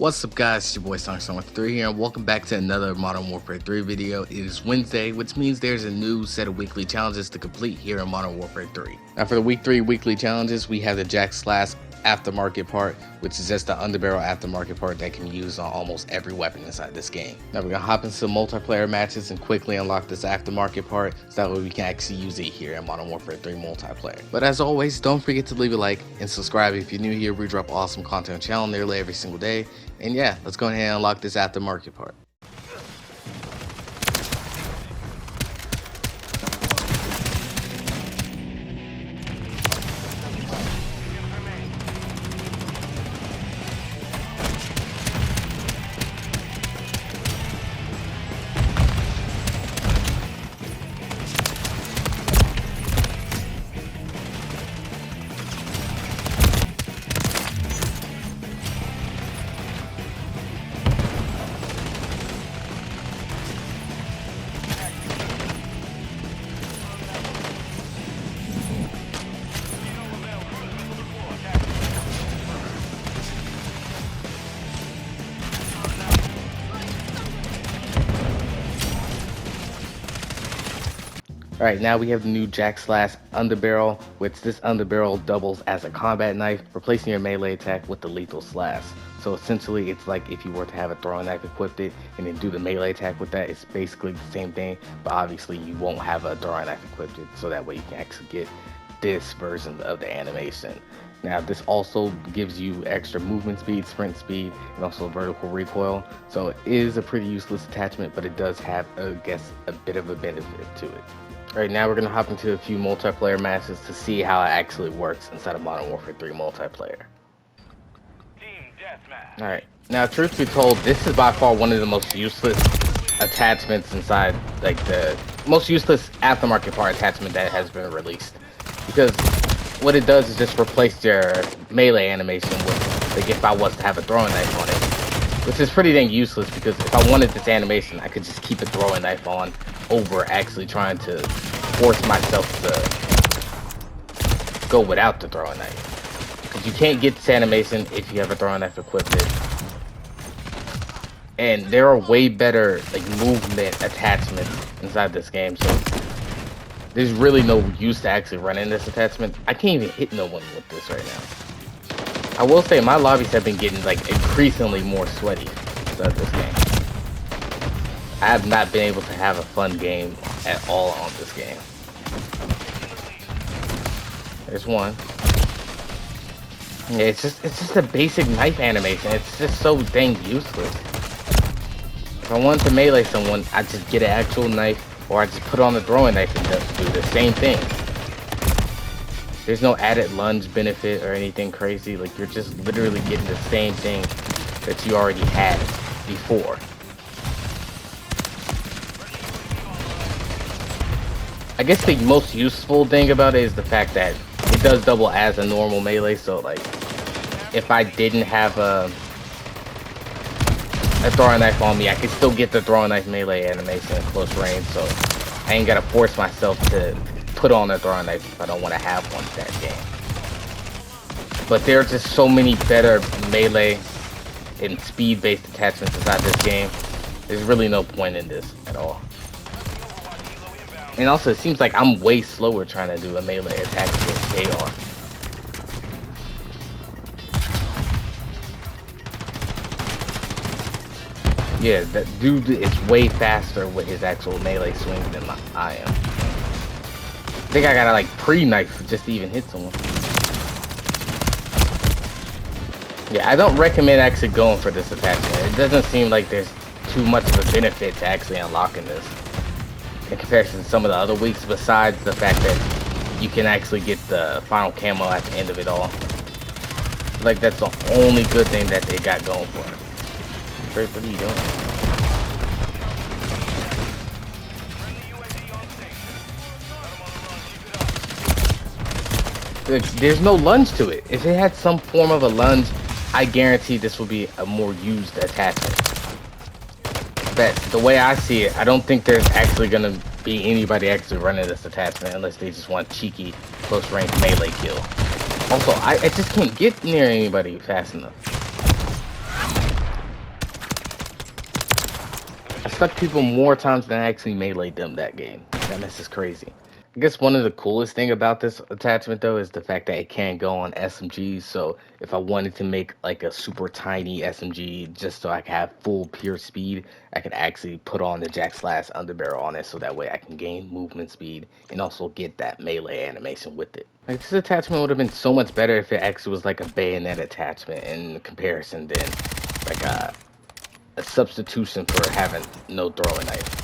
What's up guys, it's your boy Song3 here and welcome back to another Modern Warfare 3 video. It is Wednesday, which means there's a new set of weekly challenges to complete here in Modern Warfare 3. Now for the week 3 weekly challenges, we have the Jak Slash Aftermarket part, which is just the underbarrel aftermarket part that can be used on almost every weapon inside this game. Now we're gonna hop into some multiplayer matches and quickly unlock this aftermarket part so that way we can actually use it here in Modern Warfare 3 multiplayer. But as always, don't forget to leave a like and subscribe if you're new here. We drop awesome content on the channel nearly every single day. And yeah, let's go ahead and unlock this aftermarket part. Alright, now we have the new Jak Slash Underbarrel, which this underbarrel doubles as a combat knife, replacing your melee attack with the lethal slash. So essentially, it's like if you were to have a throwing knife equipped it and then do the melee attack with that, it's basically the same thing, but obviously you won't have a throwing knife equipped it, so that way you can actually get this version of the animation. Now this also gives you extra movement speed, sprint speed, and also vertical recoil. So it is a pretty useless attachment, but it does have, I guess, a bit of a benefit to it. Alright, now we're going to hop into a few multiplayer matches to see how it actually works inside of Modern Warfare 3 multiplayer. Alright, now truth be told, this is by far one of the most useless attachments inside, like the most useless aftermarket part attachment that has been released. Because what it does is just replace your melee animation with, like, if I was to have a throwing knife on it. Which is pretty dang useless, because if I wanted this animation, I could just keep a throwing knife on over actually trying to force myself to go without the throwing knife. Because you can't get this animation if you have a throwing knife equipped. And there are way better like movement attachments inside this game, so there's really no use to actually running this attachment. I can't even hit no one with this right now. I will say my lobbies have been getting like increasingly more sweaty inside this game. I have not been able to have a fun game at all on this game. There's one. Yeah, it's just a basic knife animation. It's just so dang useless. If I wanted to melee someone, I just get an actual knife, or I just put on the throwing knife and just do the same thing. There's no added lunge benefit or anything crazy. Like, you're just literally getting the same thing that you already had before. I guess the most useful thing about it is the fact that it does double as a normal melee. So like, if I didn't have a throwing knife on me, I could still get the throwing knife melee animation at close range. So I ain't gotta force myself to put on a throwing knife if I don't want to have one that game. But there are just so many better melee and speed-based attachments inside this game. There's really no point in this at all. And also, it seems like I'm way slower trying to do a melee attack against they are. Yeah, that dude is way faster with his actual melee swings than I am. I think I gotta like pre-knife just to even hit someone. Yeah, I don't recommend actually going for this attachment. It doesn't seem like there's too much of a benefit to actually unlocking this in comparison to some of the other weeks, besides the fact that you can actually get the final camo at the end of it all. Like, that's the only good thing that they got going for it. What are you doing? There's no lunge to it. If it had some form of a lunge, I guarantee this will be a more used attachment. But the way I see it, I don't think there's actually gonna be anybody actually running this attachment unless they just want cheeky close range melee kill. Also, I just can't get near anybody fast enough. I stuck people more times than I actually meleeed them that game. That mess is crazy. I guess one of the coolest thing about this attachment though is the fact that it can go on SMGs. So if I wanted to make like a super tiny SMG just so I could have full pure speed, I could actually put on the Jak Slash Underbarrel on it so that way I can gain movement speed and also get that melee animation with it. Like this attachment would have been so much better if it actually was like a bayonet attachment in comparison than like a substitution for having no throwing knife.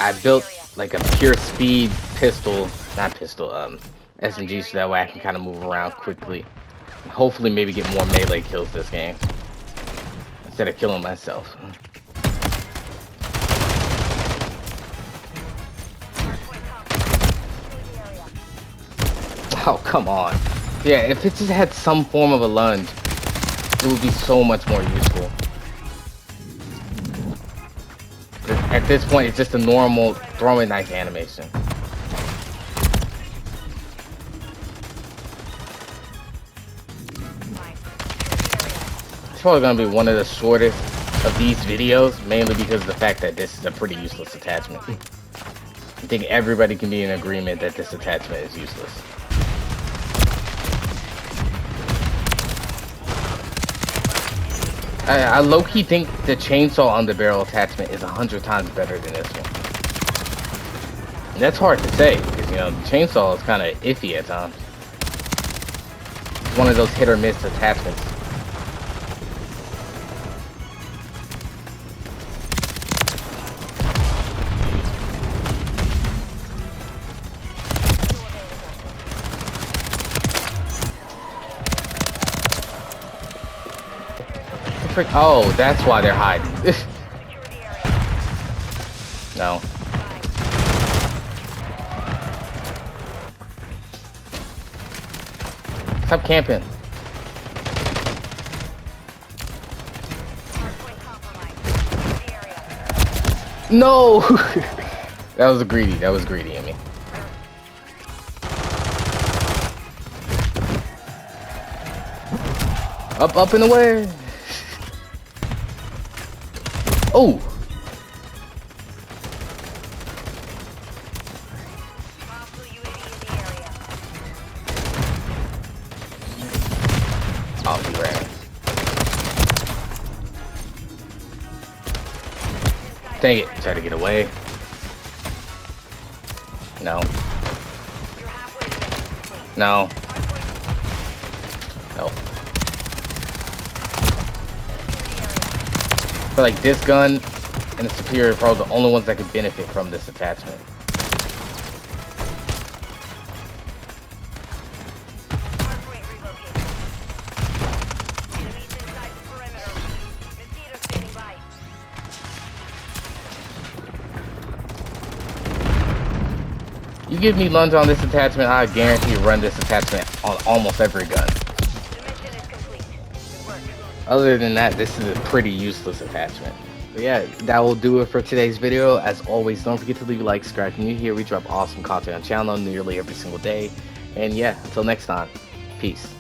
I built like a pure speed pistol, not pistol, SMG, so that way I can kind of move around quickly. Hopefully, maybe get more melee kills this game instead of killing myself. Oh, come on. Yeah, if it just had some form of a lunge, it would be so much more useful. At this point, it's just a normal throwing knife animation. It's probably gonna be one of the shortest of these videos, mainly because of the fact that this is a pretty useless attachment. I think everybody can be in agreement that this attachment is useless. I low-key think the chainsaw underbarrel attachment is 100 times better than this one. And that's hard to say, because, you know, the chainsaw is kind of iffy at times. It's one of those hit-or-miss attachments. Oh, that's why they're hiding. No. Stop camping. No! That was greedy. That was greedy of me. Up and away. Oh! Oh, he ran. Dang it. Try to get away. No. No. No. I feel like this gun and the Superior are probably the only ones that could benefit from this attachment. You give me lunge on this attachment, I guarantee you run this attachment on almost every gun. Other than that, this is a pretty useless attachment. But yeah, that will do it for today's video. As always, don't forget to leave a like, subscribe if you're new here. We drop awesome content on the channel nearly every single day. And yeah, until next time, peace.